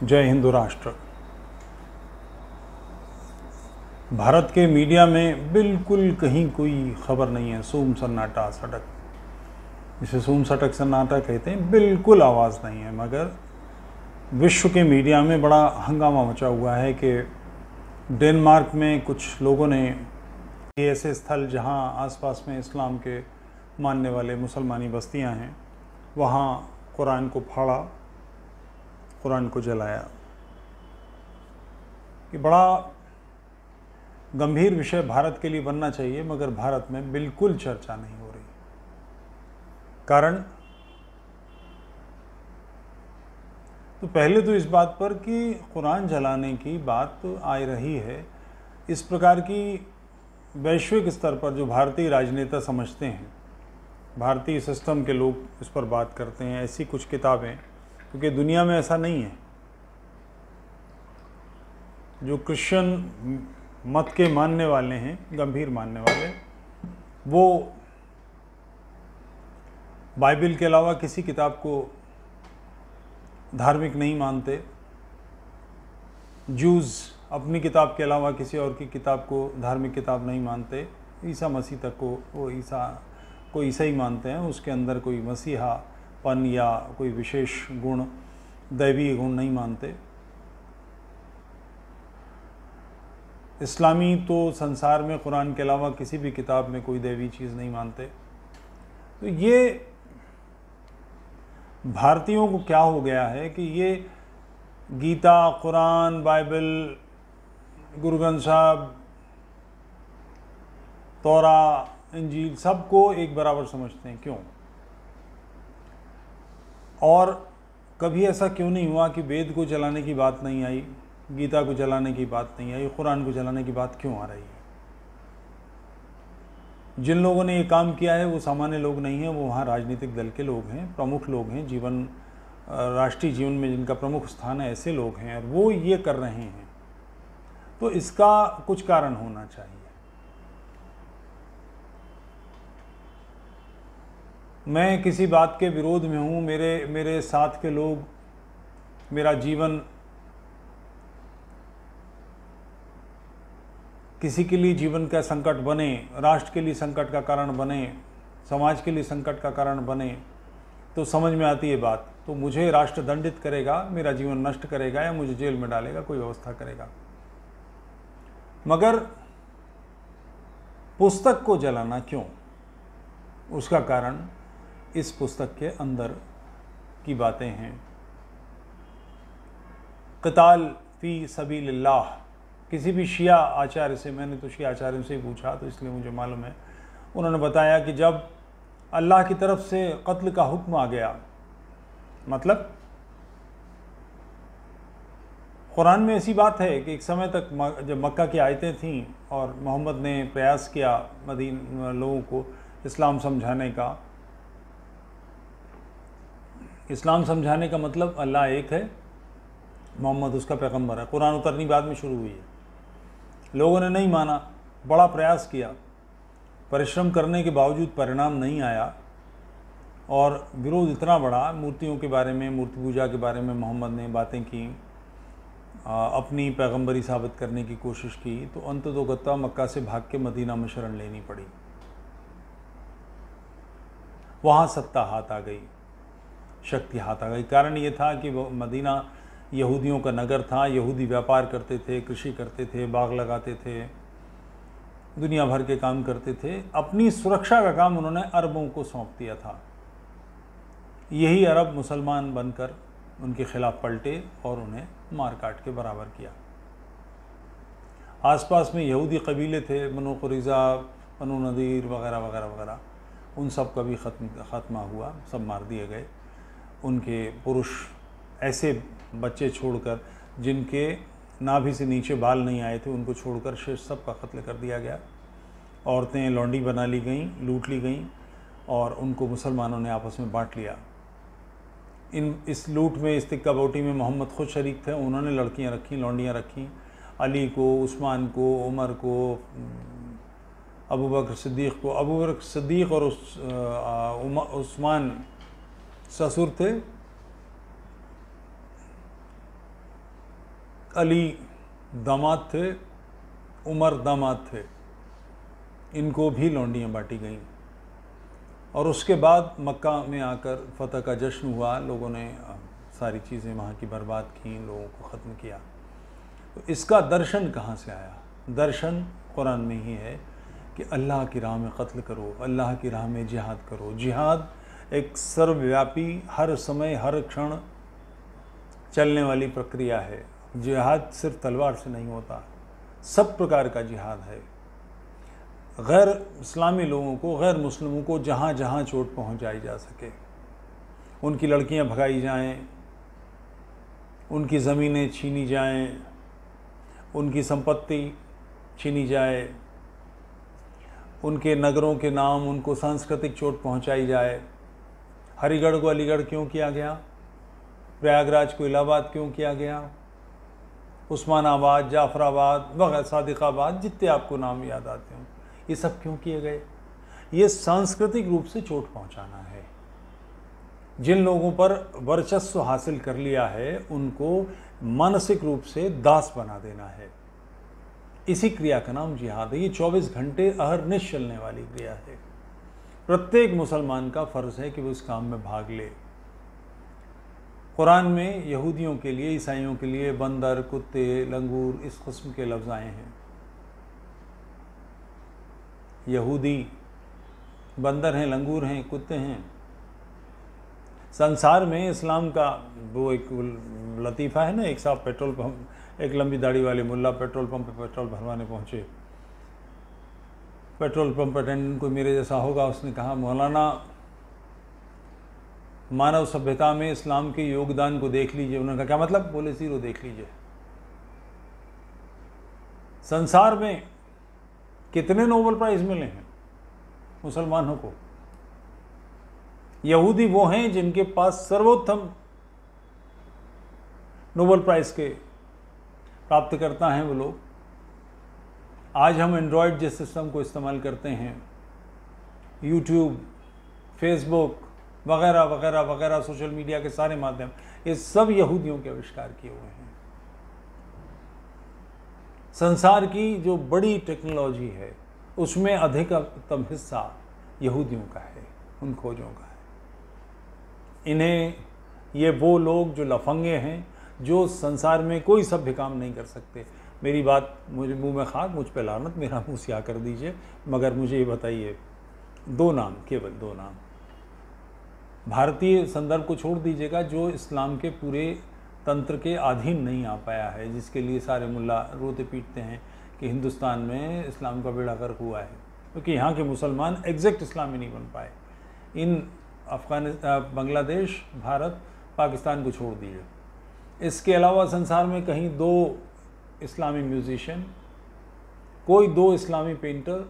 जय हिंदू राष्ट्र। भारत के मीडिया में बिल्कुल कहीं कोई खबर नहीं है। सूम सन्नाटा सटक, इसे सूम सटक सन्नाटा कहते हैं। बिल्कुल आवाज़ नहीं है। मगर विश्व के मीडिया में बड़ा हंगामा मचा हुआ है कि डेनमार्क में कुछ लोगों ने ऐसे स्थल जहां आसपास में इस्लाम के मानने वाले मुसलमानी बस्तियां हैं, वहां कुरान को फाड़ा, कुरान को जलाया। कि बड़ा गंभीर विषय भारत के लिए बनना चाहिए, मगर भारत में बिल्कुल चर्चा नहीं हो रही। कारण तो पहले तो इस बात पर कि कुरान जलाने की बात तो आ रही है, इस प्रकार की वैश्विक स्तर पर जो भारतीय राजनेता समझते हैं, भारतीय सिस्टम के लोग इस पर बात करते हैं, ऐसी कुछ किताबें, क्योंकि दुनिया में ऐसा नहीं है। जो क्रिश्चियन मत के मानने वाले हैं, गंभीर मानने वाले, वो बाइबल के अलावा किसी किताब को धार्मिक नहीं मानते। जूस अपनी किताब के अलावा किसी और की किताब को धार्मिक किताब नहीं मानते। ईसा मसीह तक को वो ईसा ही मानते हैं। उसके अंदर कोई मसीहापन या कोई विशेष गुण, दैवीय गुण नहीं मानते। इस्लामी तो संसार में कुरान के अलावा किसी भी किताब में कोई दैवी चीज़ नहीं मानते। तो ये भारतीयों को क्या हो गया है कि ये गीता, कुरान, बाइबल, गुरु ग्रंथ साहब, तौरा, इंजील सबको एक बराबर समझते हैं। क्यों? और कभी ऐसा क्यों नहीं हुआ कि वेद को जलाने की बात नहीं आई, गीता को जलाने की बात नहीं आई, कुरान को जलाने की बात क्यों आ रही है? जिन लोगों ने ये काम किया है वो सामान्य लोग नहीं हैं, वो वहाँ राजनीतिक दल के लोग हैं, प्रमुख लोग हैं, राष्ट्रीय जीवन में जिनका प्रमुख स्थान है, ऐसे लोग हैं, और वो ये कर रहे हैं। तो इसका कुछ कारण होना चाहिए। मैं किसी बात के विरोध में हूँ, मेरे साथ के लोग, मेरा जीवन किसी के लिए जीवन का संकट बने, राष्ट्र के लिए संकट का कारण बने, समाज के लिए संकट का कारण बने, तो समझ में आती है बात। तो मुझे राष्ट्र दंडित करेगा, मेरा जीवन नष्ट करेगा, या मुझे जेल में डालेगा, कोई व्यवस्था करेगा। मगर पुस्तक को जलाना क्यों? उसका कारण इस पुस्तक के अंदर की बातें हैं। क़िताल फ़ी सबीलिल्लाह। किसी भी शिया आचार्य से, मैंने तो शिया आचार्य से ही पूछा तो इसलिए मुझे मालूम है, उन्होंने बताया कि जब अल्लाह की तरफ से कत्ल का हुक्म आ गया, मतलब कुरान में ऐसी बात है कि एक समय तक जब मक्का की आयतें थीं और मोहम्मद ने प्रयास किया मदीना लोगों को इस्लाम समझाने का। इस्लाम समझाने का मतलब अल्लाह एक है, मोहम्मद उसका पैगंबर है। कुरान उतरनी बाद में शुरू हुई है। लोगों ने नहीं माना, बड़ा प्रयास किया, परिश्रम करने के बावजूद परिणाम नहीं आया, और विरोध इतना बड़ा, मूर्तियों के बारे में, मूर्ति पूजा के बारे में मोहम्मद ने बातें की, अपनी पैगंबरी साबित करने की कोशिश की, तो अंततोगत्वा मक्का से भाग के मदीना में शरण लेनी पड़ी। वहाँ सत्ता हाथ आ गई, शक्ति हाथ आ गई। कारण ये था कि वो मदीना यहूदियों का नगर था। यहूदी व्यापार करते थे, कृषि करते थे, बाग लगाते थे, दुनिया भर के काम करते थे। अपनी सुरक्षा का काम उन्होंने अरबों को सौंप दिया था। यही अरब मुसलमान बनकर उनके खिलाफ पलटे और उन्हें मार काट के बराबर किया। आसपास में यहूदी कबीले थे, बनु कुरैज़ा, बनु नदीर वगैरह वगैरह वगैरह, उन सब का भी ख़त्मा हुआ, सब मार दिए गए। उनके पुरुष, ऐसे बच्चे छोड़कर जिनके नाभि से नीचे बाल नहीं आए थे, उनको छोड़कर शेष सब का कत्ल कर दिया गया। औरतें लौंडी बना ली गईं, लूट ली गईं, और उनको मुसलमानों ने आपस में बांट लिया। इस लूट में, इस तिक्का बोटी में मोहम्मद खुद शरीक थे। उन्होंने लड़कियां रखीं, लौंडियां रखीं, अली को, उस्मान को, उमर को, अबू बकर सिद्दीक़ को। अबू बकर सिद्दीक़ और उस्मान ससुर थे, अली दामाद थे, उमर दामाद थे, इनको भी लौंडियाँ बांटी गईं। और उसके बाद मक्का में आकर फ़तह का जश्न हुआ, लोगों ने सारी चीज़ें वहाँ की बर्बाद की, लोगों को ख़त्म किया। तो इसका दर्शन कहाँ से आया? दर्शन कुरान में ही है कि अल्लाह की राह में क़त्ल करो, अल्लाह की राह में जिहाद करो। जिहाद एक सर्वव्यापी, हर समय हर क्षण चलने वाली प्रक्रिया है। जिहाद सिर्फ तलवार से नहीं होता, सब प्रकार का जिहाद है। गैर इस्लामी लोगों को, गैर मुस्लिमों को जहाँ जहाँ चोट पहुँचाई जा सके, उनकी लड़कियाँ भगाई जाएं, उनकी ज़मीनें छीनी जाएं, उनकी संपत्ति छीनी जाए, उनके नगरों के नाम, उनको सांस्कृतिक चोट पहुंचाई जाए। हरिगढ़ को अलीगढ़ क्यों किया गया? प्रयागराज को इलाहाबाद क्यों किया गया? उस्मानाबाद, जाफराबाद वगैरह, सादिकाबाद, जितने आपको नाम याद आते हों, ये सब क्यों किए गए? ये सांस्कृतिक रूप से चोट पहुंचाना है। जिन लोगों पर वर्चस्व हासिल कर लिया है उनको मानसिक रूप से दास बना देना है। इसी क्रिया का नाम जिहाद है। ये 24 घंटे अहरनिश चलने वाली क्रिया है। प्रत्येक मुसलमान का फ़र्ज़ है कि वो इस काम में भाग ले। कुरान में यहूदियों के लिए, ईसाइयों के लिए बंदर, कुत्ते, लंगूर, इस किस्म के लफ्ज़ आए हैं। यहूदी बंदर हैं, लंगूर हैं, कुत्ते हैं। संसार में इस्लाम का वो एक लतीफ़ा है ना, एक साहब पेट्रोल पंप, एक लंबी दाढ़ी वाले मुल्ला पेट्रोल पंप पे पेट्रोल भरवाने पहुँचे। पेट्रोल पंप अटेंडेंट कोई मेरे जैसा होगा, उसने कहा, मौलाना मानव सभ्यता में इस्लाम के योगदान को देख लीजिए। उन्होंने कहा क्या मतलब? बोले ज़ीरो देख लीजिए। संसार में कितने नोबेल प्राइज़ मिले हैं मुसलमानों को? यहूदी वो हैं जिनके पास सर्वोत्तम नोबेल प्राइज़ के प्राप्तकर्ता हैं वो लोग। आज हम एंड्रॉयड जिस सिस्टम को इस्तेमाल करते हैं, यूट्यूब, फेसबुक वगैरह वगैरह वगैरह, सोशल मीडिया के सारे माध्यम, ये सब यहूदियों के आविष्कार किए हुए हैं। संसार की जो बड़ी टेक्नोलॉजी है उसमें अधिकतम हिस्सा यहूदियों का है, उन खोजों का है। इन्हें, ये वो लोग जो लफंगे हैं, जो संसार में कोई सभ्य काम नहीं कर सकते। मेरी बात, मुझे मुंह में खाक, मुझ पे लानत, मेरा मुंह स्याह कर दीजिए, मगर मुझे ये बताइए, 2 नाम, केवल 2 नाम, भारतीय संदर्भ को छोड़ दीजिएगा, जो इस्लाम के पूरे तंत्र के अधीन नहीं आ पाया है, जिसके लिए सारे मुल्ला रोते पीटते हैं कि हिंदुस्तान में इस्लाम का बेड़ा गर्क हुआ है, क्योंकि यहाँ के मुसलमान एग्जैक्ट इस्लामी नहीं बन पाए। इन बांग्लादेश, भारत, पाकिस्तान को छोड़ दीजिए, इसके अलावा संसार में कहीं 2 इस्लामी म्यूजिशियन, कोई 2 इस्लामी पेंटर,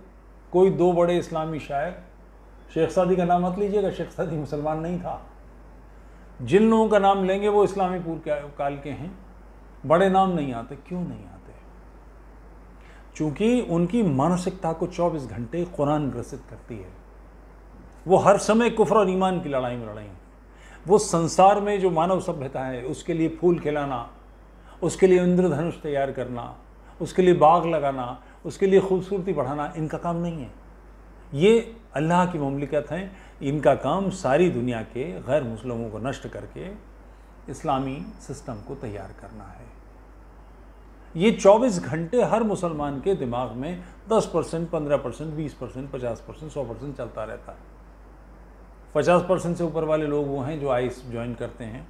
कोई 2 बड़े इस्लामी शायर। शेख सादी का नाम मत लीजिएगा, शेख सादी मुसलमान नहीं था। जिन लोगों का नाम लेंगे वो इस्लामी पूर्व काल के हैं। बड़े नाम नहीं आते। क्यों नहीं आते? चूँकि उनकी मानसिकता को 24 घंटे कुरान ग्रसित करती है। वो हर समय कुफ्र और ईमान की लड़ाई में लड़ाई। वो संसार में जो मानव सभ्यता है उसके लिए फूल खिलाना, उसके लिए इंद्रधनुष तैयार करना, उसके लिए बाग लगाना, उसके लिए खूबसूरती बढ़ाना इनका काम नहीं है। ये अल्लाह की ममलिकत हैं। इनका काम सारी दुनिया के गैर मुस्लिमों को नष्ट करके इस्लामी सिस्टम को तैयार करना है। ये 24 घंटे हर मुसलमान के दिमाग में 10%, 15%, 20%, 50%, 100% चलता रहता है। 50% से ऊपर वाले लोग वो हैं जो आइस ज्वाइन करते हैं,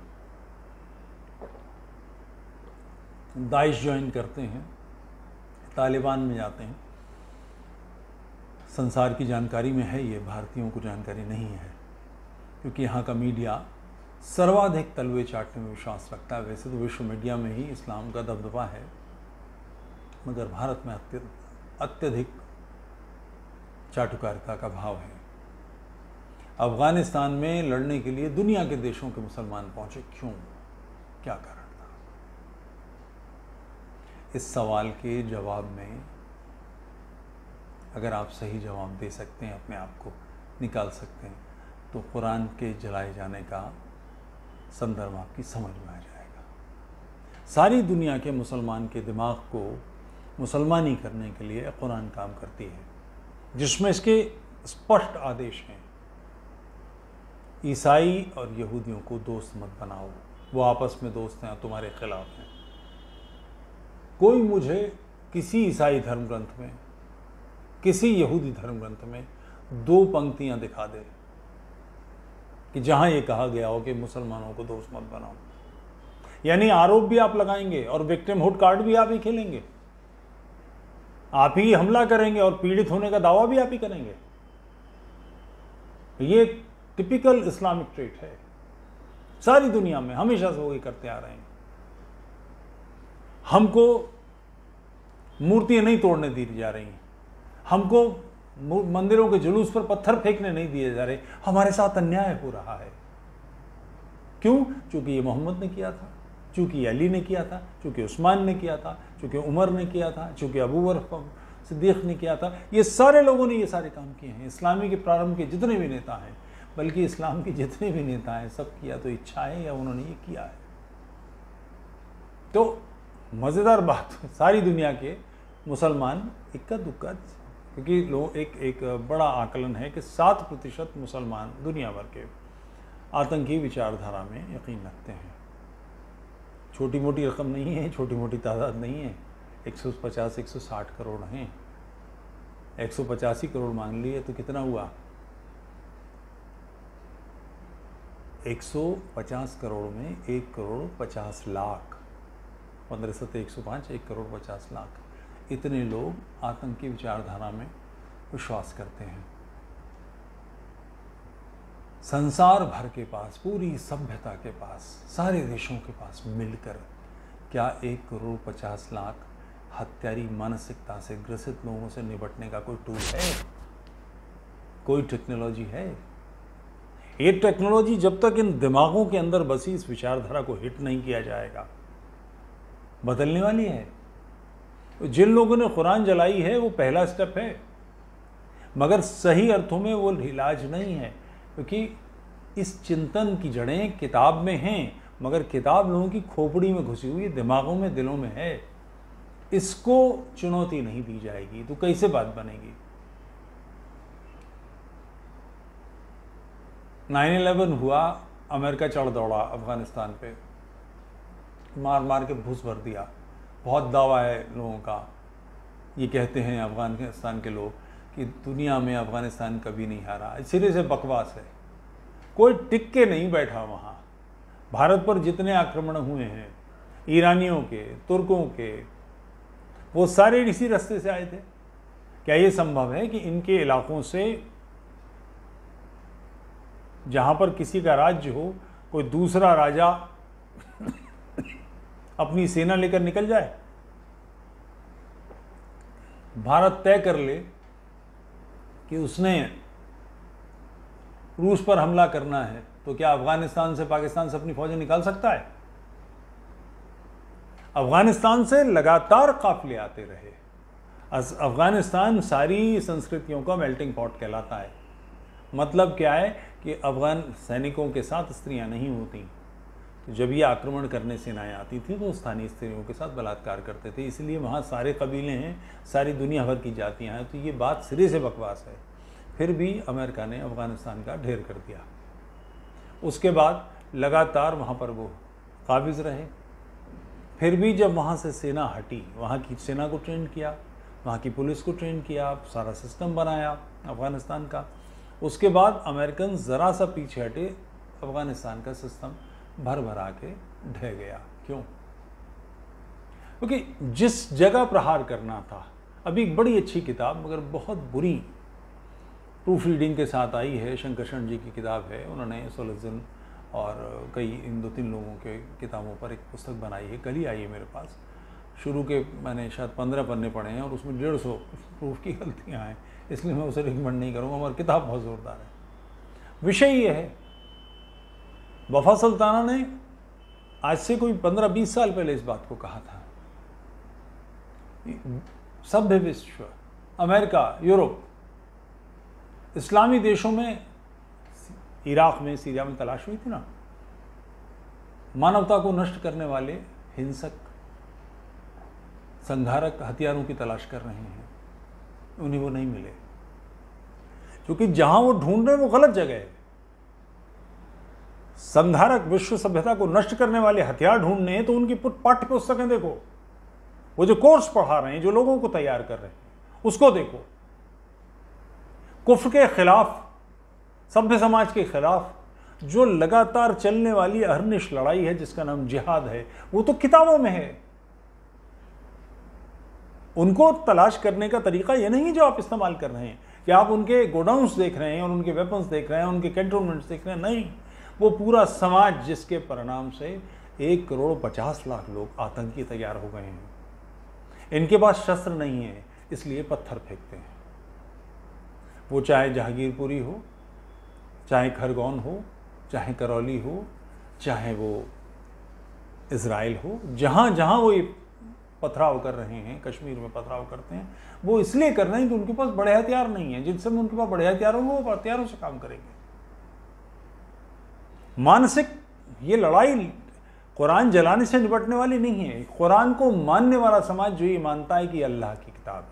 दाइश ज्वाइन करते हैं, तालिबान में जाते हैं। संसार की जानकारी में है ये, भारतीयों को जानकारी नहीं है, क्योंकि यहाँ का मीडिया सर्वाधिक तलवे चाटने में विश्वास रखता है। वैसे तो विश्व मीडिया में ही इस्लाम का दबदबा है, मगर भारत में अत्यधिक चाटुकारिता का भाव है। अफ़गानिस्तान में लड़ने के लिए दुनिया के देशों के मुसलमान पहुँचे, क्यों? क्या कारण था? इस सवाल के जवाब में अगर आप सही जवाब दे सकते हैं, अपने आप को निकाल सकते हैं, तो कुरान के जलाए जाने का संदर्भ आपकी समझ में आ जाएगा। सारी दुनिया के मुसलमान के दिमाग को मुसलमानी करने के लिए कुरान काम करती है, जिसमें इसके स्पष्ट आदेश हैं। ईसाई और यहूदियों को दोस्त मत बनाओ, वो आपस में दोस्त हैं, तुम्हारे खिलाफ हैं। कोई मुझे किसी ईसाई धर्म ग्रंथ में, किसी यहूदी धर्म ग्रंथ में 2 पंक्तियां दिखा दे कि जहां ये कहा गया हो कि मुसलमानों को दोस्त मत बनाओ। यानी आरोप भी आप लगाएंगे और विक्टिमहुड कार्ड भी आप ही खेलेंगे, आप ही हमला करेंगे और पीड़ित होने का दावा भी आप ही करेंगे। ये टिपिकल इस्लामिक ट्रेट है, सारी दुनिया में हमेशा से वही करते आ रहे हैं। हमको मूर्तियां नहीं तोड़ने दी जा रही हैं, हमको मंदिरों के जुलूस पर पत्थर फेंकने नहीं दिए जा रहे, हमारे साथ अन्याय हो रहा है। क्यों? क्योंकि ये मोहम्मद ने किया था, चूंकि अली ने किया था, चूंकि उस्मान ने किया था, चूंकि उमर ने किया था, चूंकि अबू बकर सिद्दीक ने किया था। ये सारे लोगों ने ये सारे काम किए हैं। इस्लामी के प्रारंभ के जितने भी नेता हैं, बल्कि इस्लाम के जितने भी नेता हैं, सब किया तो इच्छा है या उन्होंने ये किया है। तो मज़ेदार बात, सारी दुनिया के मुसलमान इक्का दुक्का, क्योंकि लोग एक बड़ा आकलन है कि 7% मुसलमान दुनिया भर के आतंकी विचारधारा में यकीन रखते हैं। छोटी मोटी रकम नहीं है, छोटी मोटी तादाद नहीं है। 150-160 करोड़ हैं। 185 करोड़ मान लिए तो कितना हुआ? 150 करोड़ में 1 करोड़ 50 लाख, 15 सत्ते 105, 1 करोड़ 50 लाख, इतने लोग आतंकी विचारधारा में विश्वास करते हैं। संसार भर के पास, पूरी सभ्यता के पास, सारे देशों के पास मिलकर क्या 1 करोड़ 50 लाख हत्यारी मानसिकता से ग्रसित लोगों से निपटने का कोई टूल है? कोई टेक्नोलॉजी है? ये टेक्नोलॉजी जब तक इन दिमागों के अंदर बसी इस विचारधारा को हिट नहीं किया जाएगा, बदलने वाली है। जिन लोगों ने कुरान जलाई है वो पहला स्टेप है, मगर सही अर्थों में वो इलाज नहीं है, क्योंकि इस चिंतन की जड़ें किताब में हैं, मगर किताब लोगों की खोपड़ी में घुसी हुई, दिमागों में, दिलों में है। इसको चुनौती नहीं दी जाएगी तो कैसे बात बनेगी? 9/11 हुआ, अमेरिका चढ़ दौड़ा अफगानिस्तान पे, मार मार के भूस भर दिया। बहुत दावा है लोगों का, ये कहते हैं अफगानिस्तान के लोग कि दुनिया में अफगानिस्तान कभी नहीं हारा। सिरे से बकवास है, कोई टिक के नहीं बैठा वहाँ। भारत पर जितने आक्रमण हुए हैं, ईरानियों के, तुर्कों के, वो सारे इसी रास्ते से आए थे। क्या ये संभव है कि इनके इलाकों से, जहाँ पर किसी का राज्य हो, कोई दूसरा राजा अपनी सेना लेकर निकल जाए? भारत तय कर ले कि उसने रूस पर हमला करना है, तो क्या अफगानिस्तान से, पाकिस्तान से अपनी फौजें निकाल सकता है? अफगानिस्तान से लगातार काफिले आते रहे। अफगानिस्तान सारी संस्कृतियों का मेल्टिंग पॉट कहलाता है। मतलब क्या है कि अफगान सैनिकों के साथ स्त्रियां नहीं होती। तो जब ये आक्रमण करने सेनाएं आती थी तो स्थानीय स्त्रियों के साथ बलात्कार करते थे। इसलिए वहाँ सारे कबीले हैं, सारी दुनिया भर की जातियाँ हैं। तो ये बात सिरे से बकवास है। फिर भी अमेरिका ने अफगानिस्तान का ढेर कर दिया। उसके बाद लगातार वहाँ पर वो काबिज रहे। फिर भी जब वहाँ से सेना हटी, वहाँ की सेना को ट्रेन किया, वहाँ की पुलिस को ट्रेन किया, सारा सिस्टम बनाया अफ़गानिस्तान का। उसके बाद अमेरिकन ज़रा सा पीछे हटे, अफ़गानिस्तान का सिस्टम भर भरा के ढह गया। क्यों? क्योंकि जिस जगह प्रहार करना था, अभी एक बड़ी अच्छी किताब मगर बहुत बुरी प्रूफ रीडिंग के साथ आई है, शंकरशरण जी की किताब है। उन्होंने सोलजन और कई इन 2-3 लोगों के किताबों पर एक पुस्तक बनाई है, कल ही आई है मेरे पास। शुरू के मैंने शायद 15 पन्ने पढ़े हैं और उसमें 150 प्रूफ की गलतियाँ हैं, इसलिए मैं उसे रिकमेंड नहीं करूँगा, मगर किताब बहुत ज़ोरदार है। विषय ये है, वफा सुल्ताना ने आज से कोई 15-20 साल पहले इस बात को कहा था। सभ्य विश्व, अमेरिका, यूरोप, इस्लामी देशों में, इराक में, सीरिया में तलाश हुई थी ना, मानवता को नष्ट करने वाले हिंसक, संहारक हथियारों की तलाश कर रहे हैं, उन्हें वो नहीं मिले, क्योंकि जहां वो ढूंढ रहे हैं वो गलत जगह है। संहारक विश्व सभ्यता को नष्ट करने वाले हथियार ढूंढने हैं तो उनकी पाठ्य पुस्तकें देखो, वो जो कोर्स पढ़ा रहे हैं, जो लोगों को तैयार कर रहे हैं, उसको देखो। कुफ्र के खिलाफ, सभ्य समाज के खिलाफ जो लगातार चलने वाली अहरनिश लड़ाई है जिसका नाम जिहाद है, वो तो किताबों में है। उनको तलाश करने का तरीका ये नहीं जो आप इस्तेमाल कर रहे हैं कि आप उनके गोडाउन्स देख रहे हैं और उनके वेपन्स देख रहे हैं, उनके कैंटोनमेंट्स देख रहे हैं, नहीं। वो पूरा समाज जिसके परिणाम से 1,50,00,000 लोग आतंकी तैयार हो गए हैं। इनके पास शस्त्र नहीं है, इसलिए पत्थर फेंकते हैं। वो चाहे जहांगीरपुरी हो, चाहे खरगोन हो, चाहे करौली हो, चाहे वो इज़राइल हो, जहाँ जहाँ वो ये पथराव कर रहे हैं, कश्मीर में पथराव करते हैं, वो इसलिए कर रहे हैं कि उनके पास बड़े हथियार नहीं हैं। जिनसे उनके पास बड़े हथियार होंगे वो हथियारों से काम करेंगे। मानसिक ये लड़ाई कुरान जलाने से निपटने वाली नहीं है। कुरान को मानने वाला समाज जो ये मानता है कि अल्लाह की किताब है,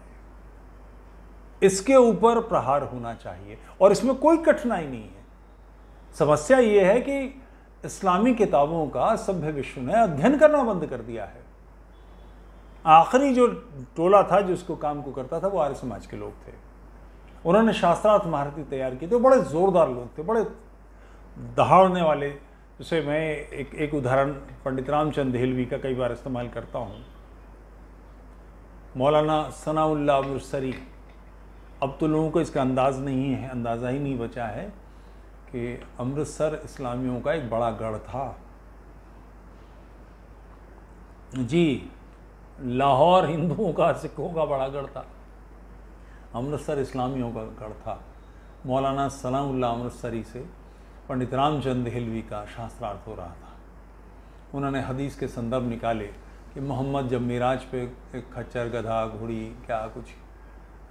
इसके ऊपर प्रहार होना चाहिए और इसमें कोई कठिनाई नहीं है। समस्या ये है कि इस्लामी किताबों का सभ्य विश्व ने अध्ययन करना बंद कर दिया है। आखिरी जो टोला था जो इसको काम को करता था वो आर्य समाज के लोग थे। उन्होंने शास्त्रार्थ महारथी तैयार किए थे, बड़े जोरदार लोग थे, बड़े दहाड़ने वाले। जैसे मैं एक उदाहरण पंडित रामचंद देहलवी का कई बार इस्तेमाल करता हूँ। मौलाना सनाउल्लाह अमृतसरी, अब तो लोगों को इसका अंदाज़ा ही नहीं बचा है कि अमृतसर इस्लामियों का एक बड़ा गढ़ था जी। लाहौर हिंदुओं का, सिखों का बड़ा गढ़ था, अमृतसर इस्लामियों का गढ़ था। मौलाना सनाउल्लाह अमृतसरी से पंडित रामचंद देहलवी का शास्त्रार्थ हो रहा था। उन्होंने हदीस के संदर्भ निकाले कि मोहम्मद जब मिराज पे एक खच्चर, गधा, घोड़ी, क्या कुछ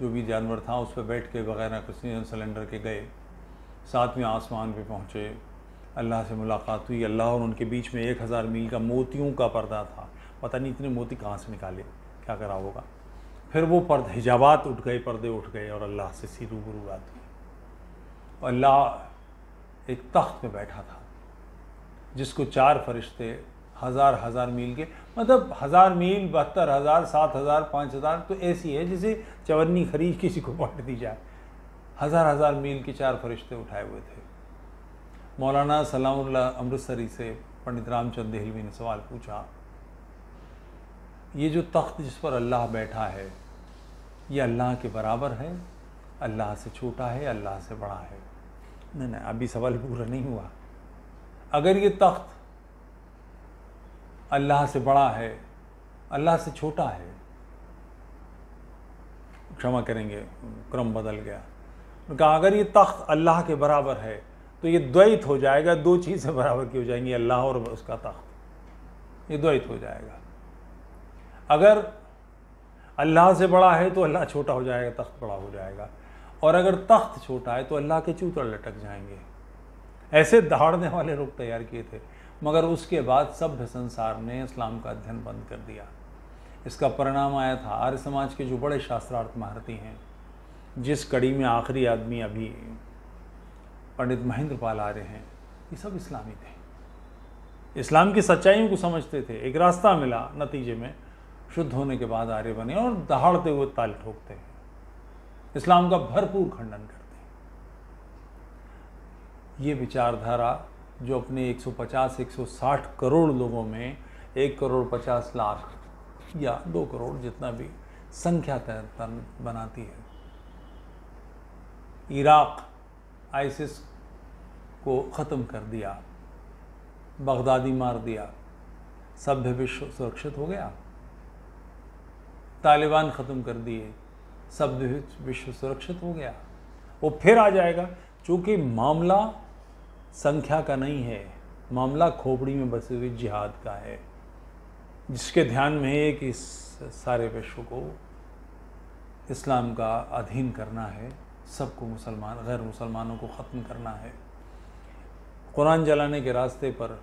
जो भी जानवर था उस पर बैठ के वगैरह ऑक्सीजन सिलेंडर के गए, 7वें आसमान पे पहुँचे, अल्लाह से मुलाकात हुई। अल्लाह और उनके बीच में 1000 मील का मोतियों का पर्दा था। पता नहीं इतने मोती कहाँ से निकाले, क्या करा होगा। फिर वो पर्दे, हिजाबात उठ गए, पर्दे उठ गए और अल्लाह से सी रूबरू बात हुई। और अल्लाह एक तख्त पे बैठा था जिसको 4 फरिश्ते 1000 मील के, मतलब 1000 मील, 72,000, 7,000, 5,000, तो ऐसी है जैसे चवन्नी खरीद किसी को बांट दी जाए। 1000 मील के 4 फरिश्ते उठाए हुए थे। मौलाना सलामुल्लाह अमृतसरी से पंडित रामचंद देहलवी ने सवाल पूछा, ये जो तख्त जिस पर अल्लाह बैठा है, ये अल्लाह के बराबर है, अल्लाह से छोटा है, अल्लाह से बड़ा है? नहीं, अभी सवाल पूरा नहीं हुआ। अगर ये तख्त अल्लाह से बड़ा है, अल्लाह से छोटा है, क्षमा करेंगे क्रम बदल गया, कहा अगर ये तख्त अल्लाह के बराबर है तो ये द्वैत हो जाएगा। 2 चीज़ें बराबर की हो जाएंगी, अल्लाह और उसका तख्त, ये द्वैत हो जाएगा। अगर अल्लाह से बड़ा है तो अल्लाह छोटा हो जाएगा, तख्त बड़ा हो जाएगा। और अगर तख्त छोटा है तो अल्लाह के चूतर लटक जाएंगे। ऐसे दहाड़ने वाले लोग तैयार किए थे। मगर उसके बाद सभ्य संसार ने इस्लाम का अध्ययन बंद कर दिया। इसका परिणाम आया था आर्य समाज के जो बड़े शास्त्रार्थ महारथी हैं, जिस कड़ी में आखिरी आदमी अभी पंडित महेंद्रपाल आर्य हैं, ये सब इस्लामी थे, इस्लाम की सच्चाइयों को समझते थे। एक रास्ता मिला, नतीजे में शुद्ध होने के बाद आर्य बने और दहाड़ते हुए ताल ठोकते हैं, इस्लाम का भरपूर खंडन करते हैं। ये विचारधारा जो अपने 150-160 करोड़ लोगों में 1,50,00,000 या 2 करोड़ जितना भी संख्या तन बनाती है। इराक आईसिस को ख़त्म कर दिया, बगदादी मार दिया, सभ्य विश्व सुरक्षित हो गया। तालिबान ख़त्म कर दिए, सभ्य विश्व सुरक्षित हो गया। वो फिर आ जाएगा, क्योंकि मामला संख्या का नहीं है, मामला खोपड़ी में बसे हुए जिहाद का है, जिसके ध्यान में है कि इस सारे विश्व को इस्लाम का अधीन करना है, सबको गैर मुसलमानों को ख़त्म करना है। कुरान जलाने के रास्ते पर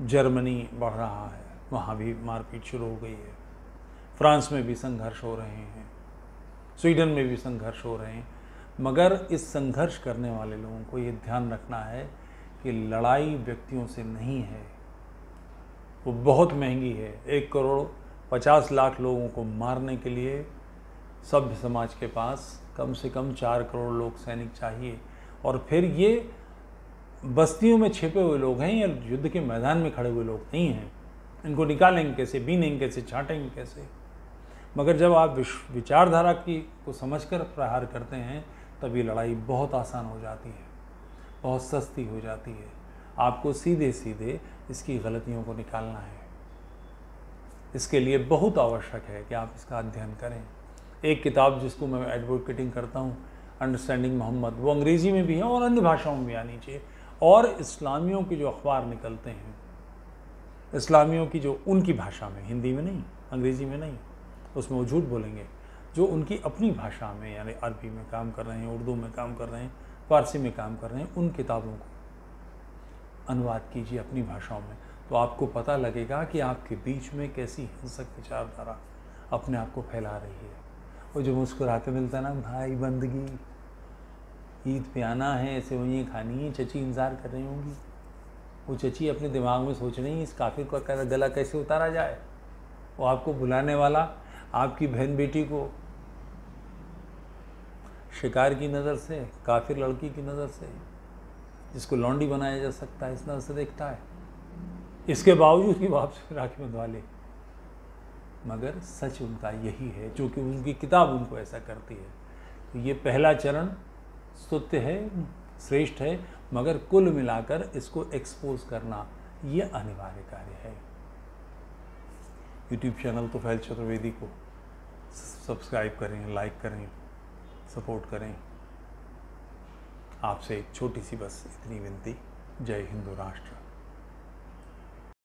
जर्मनी बढ़ रहा है, वहाँ भी मारपीट शुरू हो गई है। फ्रांस में भी संघर्ष हो रहे हैं, स्वीडन में भी संघर्ष हो रहे हैं। मगर इस संघर्ष करने वाले लोगों को ये ध्यान रखना है कि लड़ाई व्यक्तियों से नहीं है, वो बहुत महंगी है। 1,50,00,000 लोगों को मारने के लिए सभ्य समाज के पास कम से कम 4 करोड़ लोग सैनिक चाहिए। और फिर ये बस्तियों में छिपे हुए लोग हैं या युद्ध के मैदान में खड़े हुए लोग नहीं हैं। इनको निकालेंगे कैसे, बीनेंगे कैसे, छांटेंगे कैसे? मगर जब आप विचारधारा को समझकर प्रहार करते हैं तब ये लड़ाई बहुत आसान हो जाती है, बहुत सस्ती हो जाती है। आपको सीधे सीधे इसकी गलतियों को निकालना है। इसके लिए बहुत आवश्यक है कि आप इसका अध्ययन करें। एक किताब जिसको मैं एडवोकेटिंग करता हूँ, अंडरस्टैंडिंग मोहम्मद, वो अंग्रेज़ी में भी है और अन्य भाषाओं में भी आनी चाहिए। और इस्लामियों के जो अखबार निकलते हैं, इस्लामियों की जो उनकी भाषा में, हिंदी में नहीं, अंग्रेज़ी में नहीं, उसमें वो झूठ बोलेंगे, जो उनकी अपनी भाषा में यानी अरबी में काम कर रहे हैं, उर्दू में काम कर रहे हैं, फ़ारसी में काम कर रहे हैं, उन किताबों को अनुवाद कीजिए अपनी भाषाओं में, तो आपको पता लगेगा कि आपके बीच में कैसी हिंसक विचारधारा अपने आप को फैला रही है। वो जो मुस्कुरा के मिलता है ना, भाई बंदगी, ईद पे आना है, सेवइयाँ खानी है, चची इंतज़ार कर रही होंगी। वो चची अपने दिमाग में सोच रही है इस काफिर का गला कैसे उतारा जाए। वो आपको बुलाने वाला आपकी बहन बेटी को शिकार की नज़र से, काफिर लड़की की नज़र से, जिसको लौंडी बनाया जा सकता है, इस नज़र से देखता है। इसके बावजूद कि वो आपसे राखी बंधवा ले। मगर सच उनका यही है, जो कि उनकी किताब उनको ऐसा करती है। तो ये पहला चरण स्तुत्य है, श्रेष्ठ है, मगर कुल मिलाकर इसको एक्सपोज करना ये अनिवार्य कार्य है। यूट्यूब चैनल तोफैल चतुर्वेदी को सब्सक्राइब करें, लाइक करें, सपोर्ट करें। आपसे एक छोटी सी बस इतनी विनती। जय हिंद राष्ट्र।